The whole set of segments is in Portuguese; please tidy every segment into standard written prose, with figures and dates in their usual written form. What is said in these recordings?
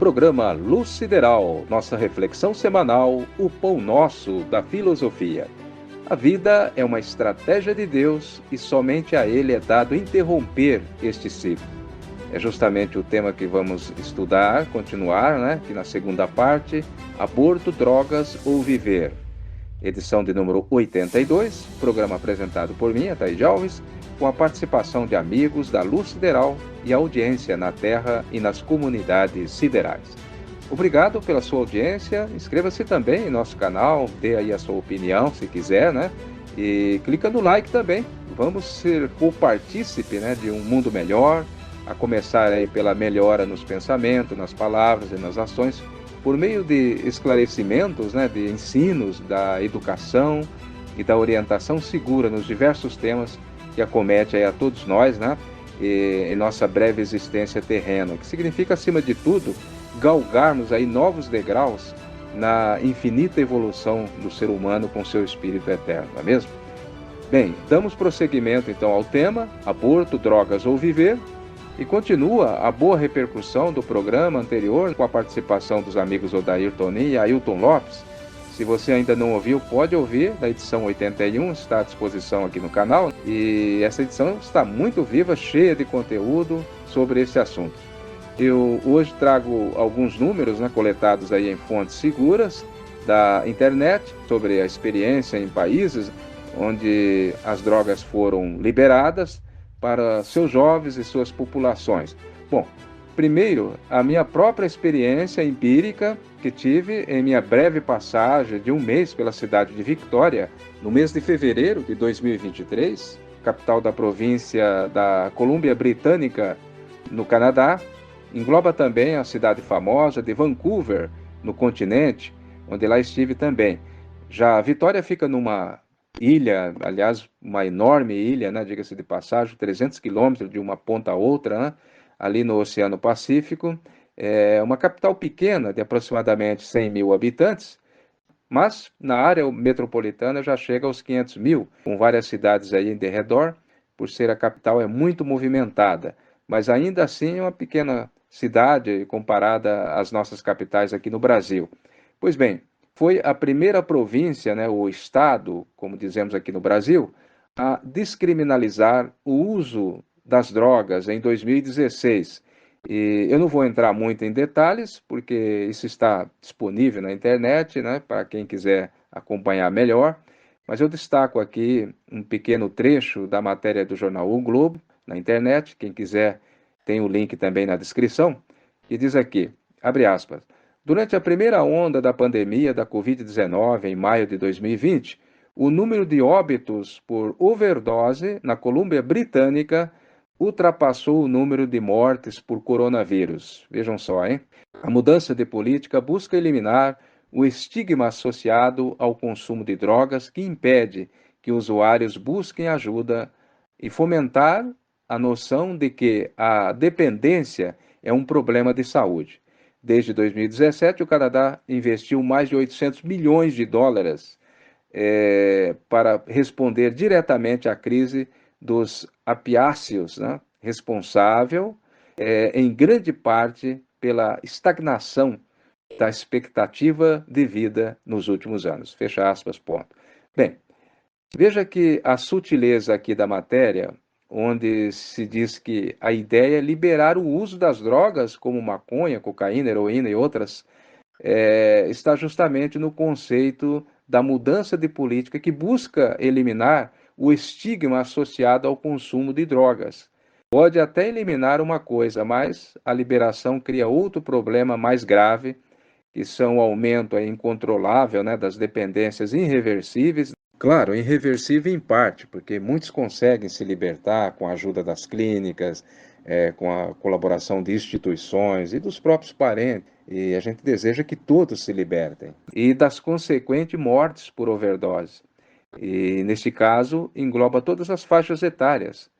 programa Luz Sideral, nossa reflexão semanal, o pão nosso da filosofia. A vida é uma estratégia de Deus e somente a Ele é dado interromper este ciclo. É justamente o tema que vamos estudar, continuar, aqui na segunda parte, aborto, drogas ou viver. Edição de número 82, programa apresentado por mim, Ataíde Alves, com a participação de amigos da Luz Sideral e audiência na Terra e nas comunidades siderais. Obrigado pela sua audiência, inscreva-se também em nosso canal, dê aí a sua opinião se quiser, E clica no like também. Vamos ser co-partícipe, de um mundo melhor, a começar aí pela melhora nos pensamentos, nas palavras e nas ações, por meio de esclarecimentos, de ensinos, da educação e da orientação segura nos diversos temas que acomete aí a todos nós, em nossa breve existência terrena, que significa, acima de tudo, galgarmos aí novos degraus na infinita evolução do ser humano com seu espírito eterno, não é mesmo? Bem, damos prosseguimento então ao tema, aborto, drogas ou viver, e continua a boa repercussão do programa anterior com a participação dos amigos Odair Tonin e Ailton Lopes. Se você ainda não ouviu, pode ouvir, da edição 81, está à disposição aqui no canal. E essa edição está muito viva, cheia de conteúdo sobre esse assunto. Eu hoje trago alguns números coletados aí em fontes seguras da internet sobre a experiência em países onde as drogas foram liberadas para seus jovens e suas populações. Bom, primeiro, a minha própria experiência empírica que tive em minha breve passagem de um mês pela cidade de Victoria, no mês de fevereiro de 2023, capital da província da Colômbia Britânica, no Canadá. Engloba também a cidade famosa de Vancouver, no continente, onde lá estive também. Já a Vitória fica numa ilha, aliás, uma enorme ilha, diga-se de passagem, 300 quilômetros de uma ponta a outra, ali no Oceano Pacífico. É uma capital pequena, de aproximadamente 100 mil habitantes, mas na área metropolitana já chega aos 500 mil, com várias cidades aí de redor, por ser a capital é muito movimentada, mas ainda assim é uma pequena cidade comparada às nossas capitais aqui no Brasil. Pois bem, foi a primeira província, o estado, como dizemos aqui no Brasil, a descriminalizar o uso das drogas em 2016. E eu não vou entrar muito em detalhes, porque isso está disponível na internet, para quem quiser acompanhar melhor, mas eu destaco aqui um pequeno trecho da matéria do jornal O Globo, na internet, quem quiser tem o link também na descrição, e diz aqui, abre aspas, durante a primeira onda da pandemia da Covid-19, em maio de 2020, o número de óbitos por overdose na Colômbia Britânica ultrapassou o número de mortes por coronavírus. Vejam só, hein? A mudança de política busca eliminar o estigma associado ao consumo de drogas que impede que usuários busquem ajuda e fomentar a noção de que a dependência é um problema de saúde. Desde 2017, o Canadá investiu mais de 800 milhões de dólares para responder diretamente à crise dos apiáceos, responsável, em grande parte, pela estagnação da expectativa de vida nos últimos anos. Fecha aspas, ponto. Bem, veja que a sutileza aqui da matéria, onde se diz que a ideia é liberar o uso das drogas, como maconha, cocaína, heroína e outras, está justamente no conceito da mudança de política que busca eliminar o estigma associado ao consumo de drogas. Pode até eliminar uma coisa, mas a liberação cria outro problema mais grave, que são o aumento incontrolável das dependências irreversíveis. Claro, irreversível em parte, porque muitos conseguem se libertar com a ajuda das clínicas, com a colaboração de instituições e dos próprios parentes. E a gente deseja que todos se libertem. E das consequentes mortes por overdose. E, neste caso, engloba todas as faixas etárias.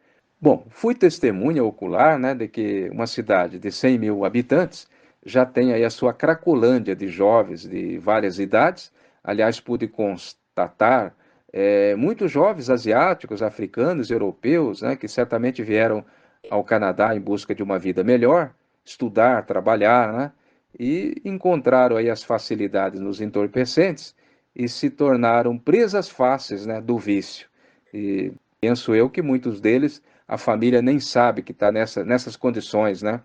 Bom, fui testemunha ocular de que uma cidade de 100 mil habitantes já tem aí a sua cracolândia de jovens de várias idades. Aliás, pude constatar muitos jovens asiáticos, africanos, europeus, que certamente vieram ao Canadá em busca de uma vida melhor, estudar, trabalhar, e encontraram aí as facilidades nos entorpecentes e se tornaram presas fáceis, né, do vício. E penso eu que muitos deles, a família nem sabe que está nessas condições, né?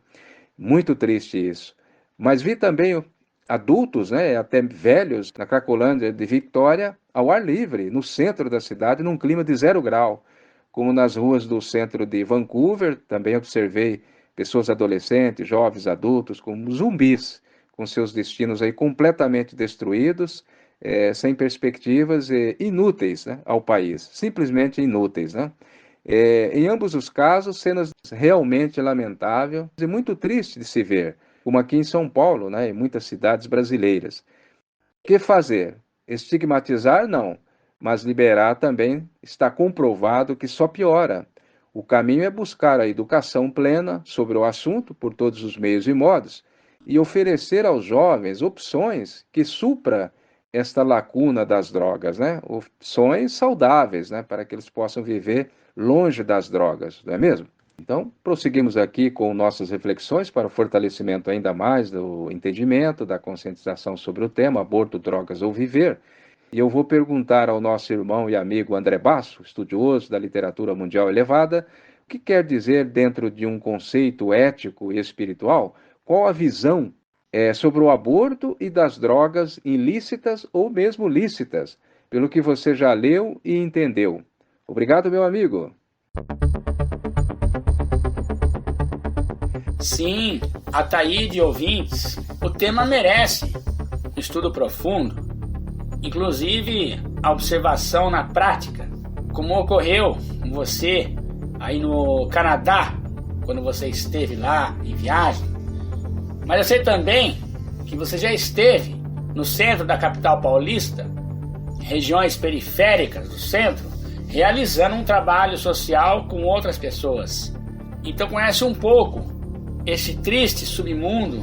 Muito triste isso. Mas vi também adultos, né, até velhos, na Cracolândia de Vitória, ao ar livre, no centro da cidade, num clima de 0 grau, como nas ruas do centro de Vancouver. Também observei pessoas adolescentes, jovens, adultos, como zumbis, com seus destinos aí completamente destruídos, sem perspectivas e inúteis, né, ao país, simplesmente inúteis, né? Em ambos os casos, cenas realmente lamentáveis e muito tristes de se ver, como aqui em São Paulo, né, em muitas cidades brasileiras. O que fazer? Estigmatizar, não, mas liberar também está comprovado que só piora. O caminho é buscar a educação plena sobre o assunto por todos os meios e modos e oferecer aos jovens opções que supra esta lacuna das drogas, né? Opções saudáveis, né, para que eles possam viver longe das drogas, não é mesmo? Então, prosseguimos aqui com nossas reflexões para o fortalecimento ainda mais do entendimento, da conscientização sobre o tema aborto, drogas ou viver. E eu vou perguntar ao nosso irmão e amigo André Basso, estudioso da literatura mundial elevada, o que quer dizer, dentro de um conceito ético e espiritual, qual a visão sobre o aborto e das drogas ilícitas ou mesmo lícitas, pelo que você já leu e entendeu. Obrigado, meu amigo. Sim, Ataíde e ouvintes, o tema merece um estudo profundo, inclusive a observação na prática, como ocorreu com você aí no Canadá, quando você esteve lá em viagem. Mas eu sei também que você já esteve no centro da capital paulista, regiões periféricas do centro, realizando um trabalho social com outras pessoas. Então conhece um pouco este triste submundo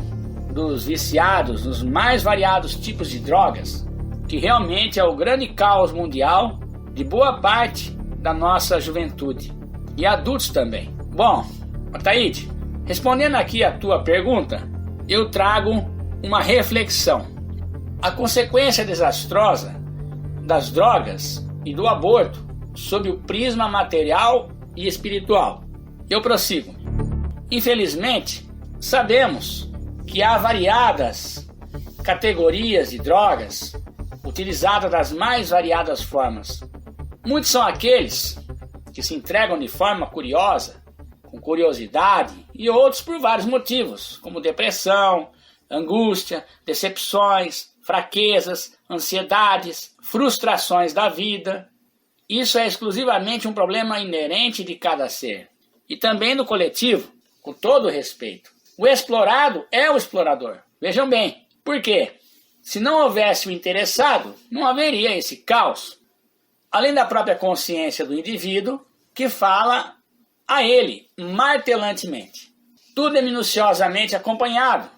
dos viciados nos mais variados tipos de drogas, que realmente é o grande caos mundial de boa parte da nossa juventude e adultos também. Bom, Ataíde, respondendo aqui a tua pergunta, eu trago uma reflexão. A consequência desastrosa das drogas e do aborto sob o prisma material e espiritual. Eu prossigo. Infelizmente, sabemos que há variadas categorias de drogas utilizadas das mais variadas formas. Muitos são aqueles que se entregam de forma curiosa, com curiosidade, e outros por vários motivos, como depressão, angústia, decepções, fraquezas, ansiedades, frustrações da vida. Isso é exclusivamente um problema inerente de cada ser e também do coletivo, com todo respeito. O explorado é o explorador. Vejam bem, por quê? Se não houvesse o interessado, não haveria esse caos. Além da própria consciência do indivíduo, que fala a ele martelantemente. Tudo é minuciosamente acompanhado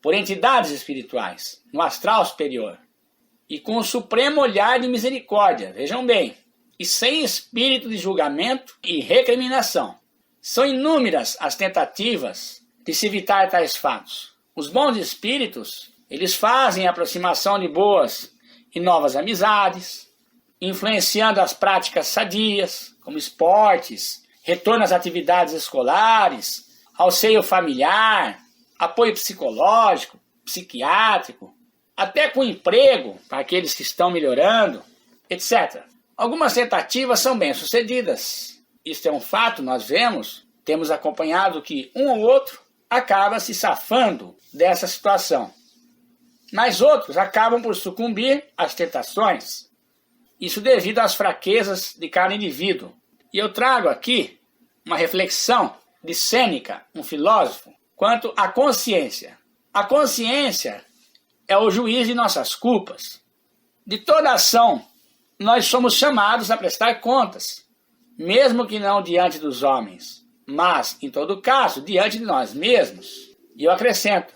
por entidades espirituais, no astral superior, e com o supremo olhar de misericórdia, vejam bem, e sem espírito de julgamento e recriminação. São inúmeras as tentativas de se evitar tais fatos. Os bons espíritos, eles fazem a aproximação de boas e novas amizades, influenciando as práticas sadias, como esportes, retorno às atividades escolares, ao seio familiar, apoio psicológico, psiquiátrico, até com emprego para aqueles que estão melhorando, etc. Algumas tentativas são bem-sucedidas. Isso é um fato, nós temos acompanhado que um ou outro acaba se safando dessa situação. Mas outros acabam por sucumbir às tentações. Isso devido às fraquezas de cada indivíduo. E eu trago aqui uma reflexão de Sêneca, um filósofo, quanto à consciência. A consciência é o juiz de nossas culpas. De toda ação, nós somos chamados a prestar contas, mesmo que não diante dos homens, mas, em todo caso, diante de nós mesmos. E eu acrescento,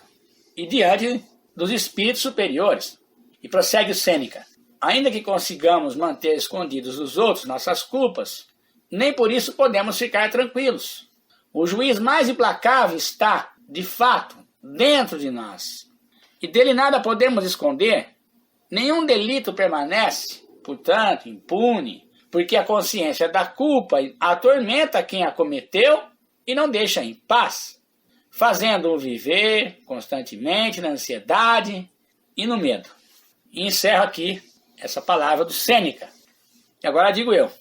e diante dos espíritos superiores. E prossegue o Sêneca. Ainda que consigamos manter escondidos dos outros nossas culpas, nem por isso podemos ficar tranquilos. O juiz mais implacável está, de fato, dentro de nós. E dele nada podemos esconder. Nenhum delito permanece, portanto, impune, porque a consciência da culpa atormenta quem a cometeu e não deixa em paz, fazendo-o viver constantemente na ansiedade e no medo. E encerro aqui essa palavra do Sêneca. E agora digo eu,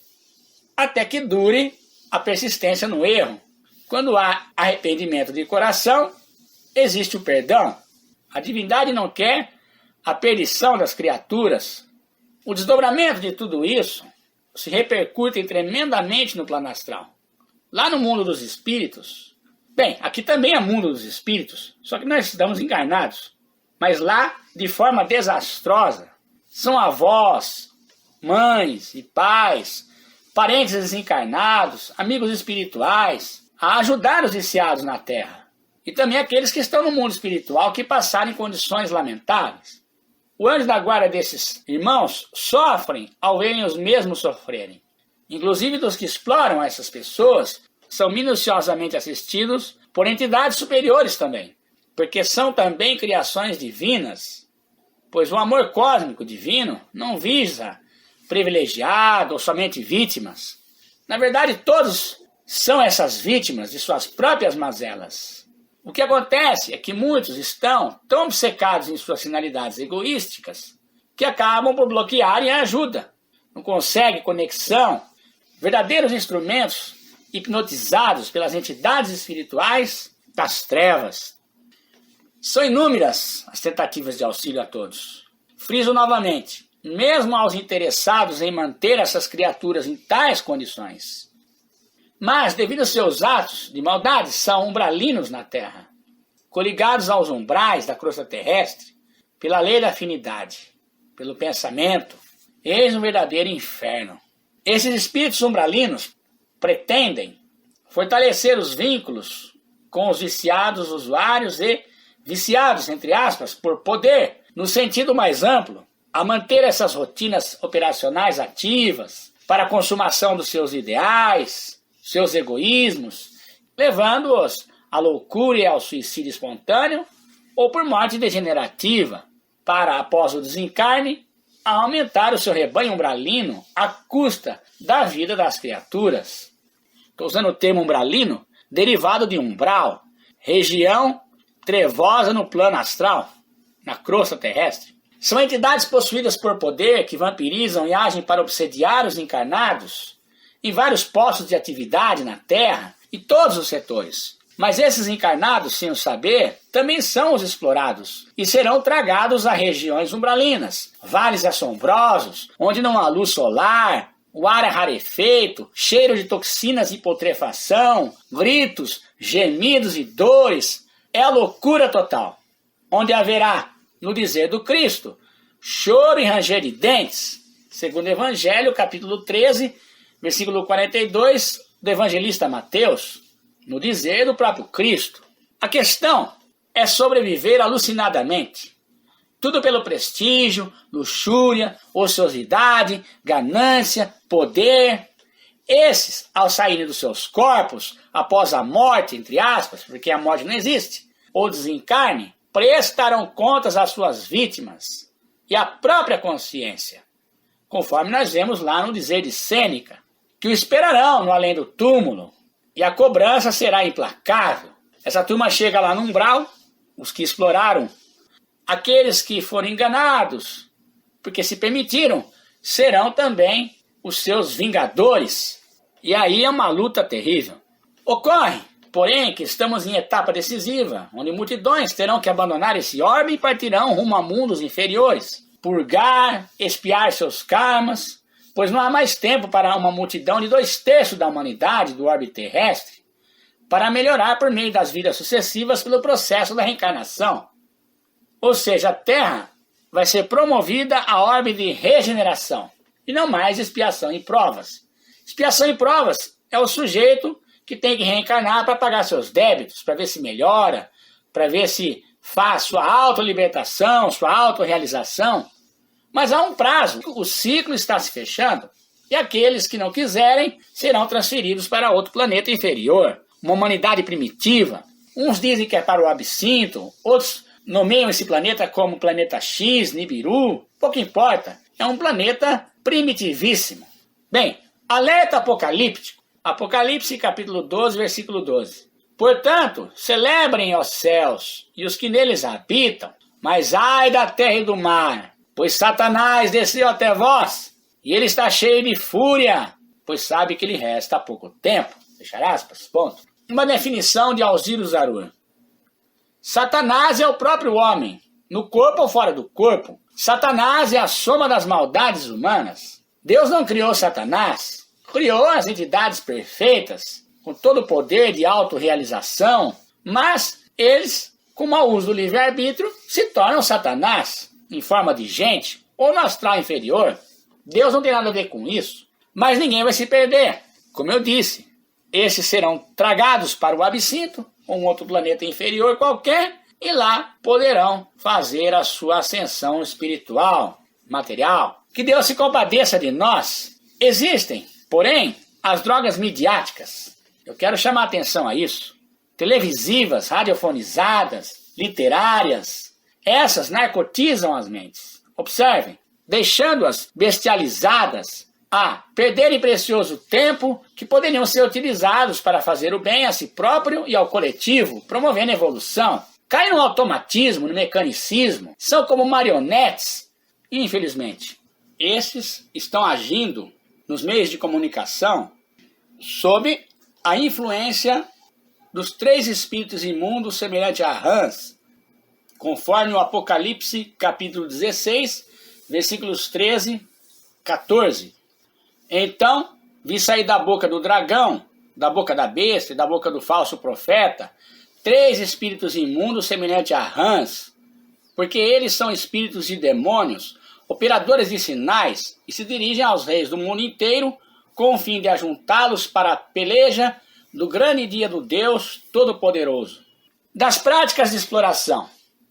até que dure a persistência no erro. Quando há arrependimento de coração, existe o perdão. A divindade não quer a perdição das criaturas. O desdobramento de tudo isso se repercute tremendamente no plano astral. Lá no mundo dos espíritos, bem, aqui também é mundo dos espíritos, só que nós estamos encarnados. Mas lá, de forma desastrosa, são avós, mães e pais, parentes desencarnados, amigos espirituais, a ajudar os viciados na Terra. E também aqueles que estão no mundo espiritual que passaram em condições lamentáveis. O anjo da guarda desses irmãos sofrem ao verem os mesmos sofrerem. Inclusive dos que exploram essas pessoas, são minuciosamente assistidos por entidades superiores também, porque são também criações divinas, pois o amor cósmico divino não visa privilegiado ou somente vítimas. Na verdade, todos são essas vítimas de suas próprias mazelas. O que acontece é que muitos estão tão obcecados em suas finalidades egoísticas que acabam por bloquearem a ajuda. Não conseguem conexão, verdadeiros instrumentos hipnotizados pelas entidades espirituais das trevas. São inúmeras as tentativas de auxílio a todos. Friso novamente, mesmo aos interessados em manter essas criaturas em tais condições. Mas, devido aos seus atos de maldade, são umbralinos na Terra, coligados aos umbrais da crosta terrestre, pela lei da afinidade, pelo pensamento, eis um verdadeiro inferno. Esses espíritos umbralinos pretendem fortalecer os vínculos com os viciados usuários e viciados, entre aspas, por poder, no sentido mais amplo, a manter essas rotinas operacionais ativas para a consumação dos seus ideais, seus egoísmos, levando-os à loucura e ao suicídio espontâneo ou por morte degenerativa, para, após o desencarne, aumentar o seu rebanho umbralino à custa da vida das criaturas. Estou usando o termo umbralino, derivado de umbral, região trevosa no plano astral, na crosta terrestre. São entidades possuídas por poder que vampirizam e agem para obsediar os encarnados em vários postos de atividade na Terra e todos os setores. Mas esses encarnados, sem o saber, também são os explorados e serão tragados a regiões umbralinas, vales assombrosos, onde não há luz solar, o ar é rarefeito, cheiro de toxinas e putrefação, gritos, gemidos e dores. É a loucura total, onde haverá, no dizer do Cristo, choro e ranger de dentes, segundo o Evangelho, capítulo 13, versículo 42, do evangelista Mateus, no dizer do próprio Cristo. A questão é sobreviver alucinadamente. Tudo pelo prestígio, luxúria, ociosidade, ganância, poder. Esses, ao saírem dos seus corpos, após a morte, entre aspas, porque a morte não existe, ou desencarne, prestarão contas às suas vítimas e à própria consciência, conforme nós vemos lá no dizer de Sêneca, que o esperarão no além do túmulo, e a cobrança será implacável. Essa turma chega lá no umbral, os que exploraram, aqueles que foram enganados, porque se permitiram, serão também os seus vingadores. E aí é uma luta terrível. Ocorre, porém, que estamos em etapa decisiva, onde multidões terão que abandonar esse orbe e partirão rumo a mundos inferiores, purgar, expiar seus karmas, pois não há mais tempo para uma multidão de 2/3 da humanidade do orbe terrestre para melhorar por meio das vidas sucessivas pelo processo da reencarnação. Ou seja, a Terra vai ser promovida a orbe de regeneração e não mais expiação e provas. Expiação e provas é o sujeito que tem que reencarnar para pagar seus débitos, para ver se melhora, para ver se faz sua autolibertação, sua autorrealização. Mas há um prazo, o ciclo está se fechando, e aqueles que não quiserem serão transferidos para outro planeta inferior, uma humanidade primitiva, Uns dizem que é para o absinto, outros nomeiam esse planeta como planeta X, Nibiru, pouco importa, é um planeta primitivíssimo. Bem, alerta apocalíptico, Apocalipse capítulo 12, versículo 12. Portanto, celebrem os céus e os que neles habitam, mas ai da terra e do mar, pois Satanás desceu até vós, e ele está cheio de fúria, pois sabe que lhe resta pouco tempo. Fechar aspas, ponto. Uma definição de Alziro Zarur. Satanás é o próprio homem, no corpo ou fora do corpo. Satanás é a soma das maldades humanas. Deus não criou Satanás, criou as entidades perfeitas, com todo o poder de autorrealização, mas eles, com o mau uso do livre-arbítrio, se tornam Satanás, em forma de gente, ou no astral inferior. Deus não tem nada a ver com isso, mas ninguém vai se perder. Como eu disse, esses serão tragados para o absinto, ou um outro planeta inferior qualquer, e lá poderão fazer a sua ascensão espiritual, material. Que Deus se compadeça de nós. Existem, porém, as drogas midiáticas. Eu quero chamar a atenção a isso. Televisivas, radiofonizadas, literárias. Essas narcotizam as mentes. Observem, deixando-as bestializadas a perderem precioso tempo que poderiam ser utilizados para fazer o bem a si próprio e ao coletivo, promovendo a evolução. Caem no automatismo, no mecanicismo, são como marionetes. Infelizmente, esses estão agindo nos meios de comunicação sob a influência dos 3 espíritos imundos semelhante a rãs, conforme o Apocalipse capítulo 16, versículos 13, 14. Então, vi sair da boca do dragão, da boca da besta e da boca do falso profeta, 3 espíritos imundos semelhantes a rãs, porque eles são espíritos de demônios, operadores de sinais, e se dirigem aos reis do mundo inteiro, com o fim de ajuntá-los para a peleja do grande dia do Deus Todo-Poderoso. Das práticas de exploração,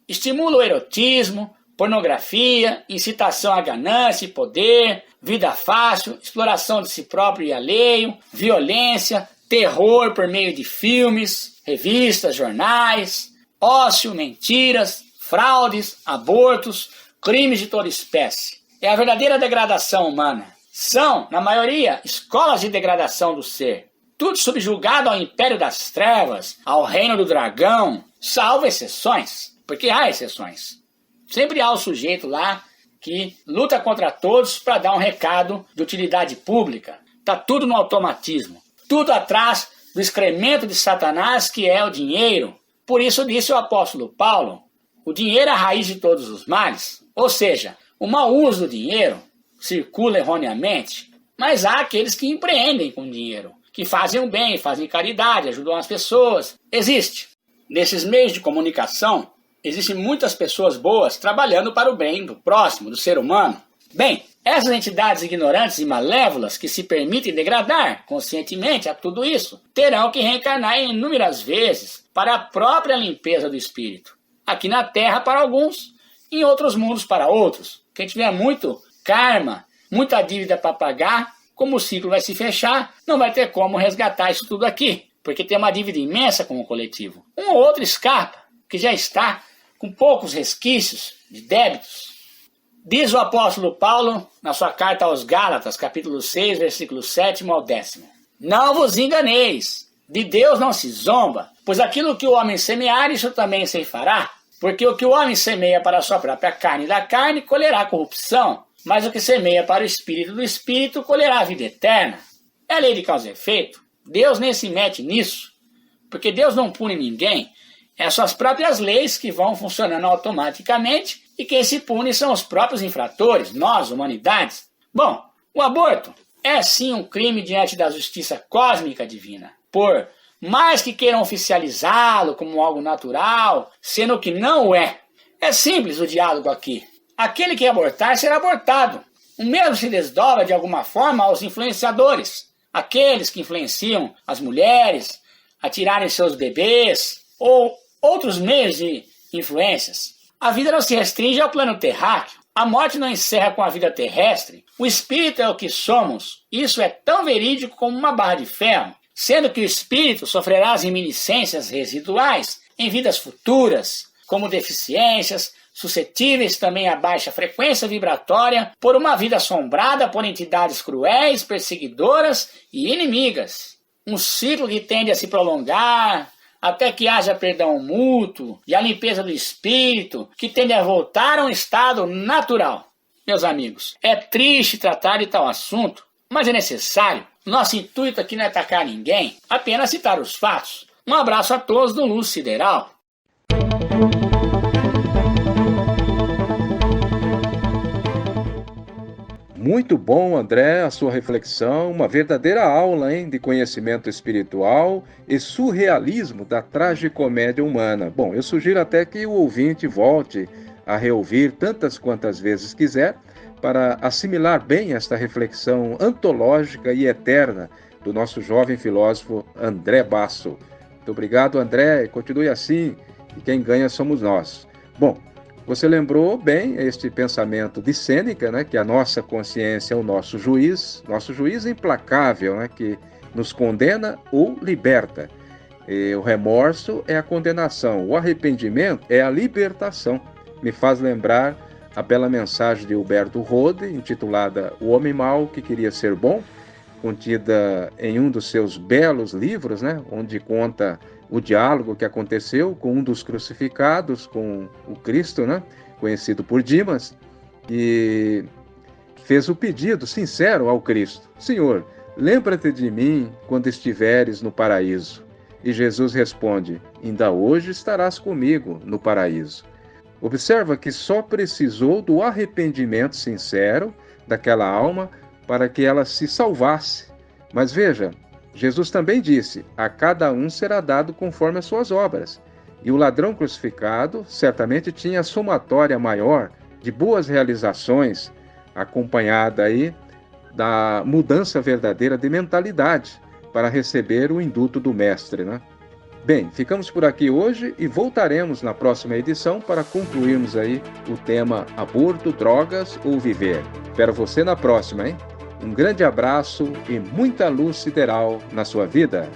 estimula o erotismo, pornografia, incitação à ganância e poder, vida fácil, exploração de si próprio e alheio, violência, terror por meio de filmes, revistas, jornais, ócio, mentiras, fraudes, abortos, crimes de toda espécie. É a verdadeira degradação humana. São, na maioria, escolas de degradação do ser. Tudo subjugado ao império das trevas, ao reino do dragão, salvo exceções, porque há exceções. Sempre há o sujeito lá que luta contra todos para dar um recado de utilidade pública. Está tudo no automatismo. Tudo atrás do excremento de Satanás, que é o dinheiro. Por isso disse o apóstolo Paulo, o dinheiro é a raiz de todos os males. Ou seja, o mau uso do dinheiro circula erroneamente, mas há aqueles que empreendem com dinheiro, que fazem o bem, fazem caridade, ajudam as pessoas. Existe. Nesses meios de comunicação, existem muitas pessoas boas trabalhando para o bem do próximo, do ser humano. Bem, essas entidades ignorantes e malévolas que se permitem degradar conscientemente a tudo isso, terão que reencarnar inúmeras vezes para a própria limpeza do espírito. Aqui na Terra para alguns, em outros mundos para outros. Quem tiver muito karma, muita dívida para pagar, como o ciclo vai se fechar, não vai ter como resgatar isso tudo aqui, porque tem uma dívida imensa com o coletivo. Um ou outro escapa, que já está com poucos resquícios de débitos. Diz o apóstolo Paulo na sua carta aos Gálatas, capítulo 6, versículo 7 ao 10. Não vos enganeis, de Deus não se zomba, pois aquilo que o homem semear, isso também se fará. Porque o que o homem semeia para a sua própria carne da carne, colherá corrupção, mas o que semeia para o espírito do espírito, colherá a vida eterna. É a lei de causa e efeito. Deus nem se mete nisso, porque Deus não pune ninguém. É suas próprias leis que vão funcionando automaticamente e quem se pune são os próprios infratores, nós, humanidades. Bom, o aborto é sim um crime diante da justiça cósmica divina. Por mais que queiram oficializá-lo como algo natural, sendo que não o é. É simples o diálogo aqui. Aquele que abortar será abortado. O mesmo se desdobra de alguma forma aos influenciadores. Aqueles que influenciam as mulheres a tirarem seus bebês ou outros meios de influências. A vida não se restringe ao plano terráqueo. A morte não encerra com a vida terrestre. O espírito é o que somos. Isso é tão verídico como uma barra de ferro. sendo que o espírito sofrerá as reminiscências residuais em vidas futuras, como deficiências, suscetíveis também a baixa frequência vibratória, por uma vida assombrada por entidades cruéis, perseguidoras e inimigas. Um ciclo que tende a se prolongar até que haja perdão mútuo e a limpeza do espírito, que tende a voltar a um estado natural. Meus amigos, é triste tratar de tal assunto, mas é necessário. Nosso intuito aqui não é atacar ninguém, apenas citar os fatos. Um abraço a todos do Luz Sideral. Muito bom, André, a sua reflexão, uma verdadeira aula, hein, de conhecimento espiritual e surrealismo da tragicomédia humana. Bom, eu sugiro até que o ouvinte volte a reouvir tantas quantas vezes quiser para assimilar bem esta reflexão antológica e eterna do nosso jovem filósofo André Basso. Muito obrigado, André, e continue assim, e quem ganha somos nós. Bom, você lembrou bem este pensamento de Sêneca, né, que a nossa consciência é o nosso juiz implacável, né, que nos condena ou liberta. E o remorso é a condenação, o arrependimento é a libertação. Me faz lembrar a bela mensagem de Humberto Rode, intitulada O Homem Mau que Queria Ser Bom, contida em um dos seus belos livros, né, onde conta o diálogo que aconteceu com um dos crucificados, com o Cristo, né, conhecido por Dimas, e fez o pedido sincero ao Cristo: Senhor, lembra-te de mim quando estiveres no paraíso. E Jesus responde: ainda hoje estarás comigo no paraíso. Observa que só precisou do arrependimento sincero daquela alma para que ela se salvasse. Mas veja, Jesus também disse: a cada um será dado conforme as suas obras. E o ladrão crucificado certamente tinha a somatória maior de boas realizações, acompanhada aí da mudança verdadeira de mentalidade para receber o induto do Mestre, né? Bem, ficamos por aqui hoje e voltaremos na próxima edição para concluirmos aí o tema aborto, drogas ou viver. Espero você na próxima, hein? Um grande abraço e muita luz sideral na sua vida.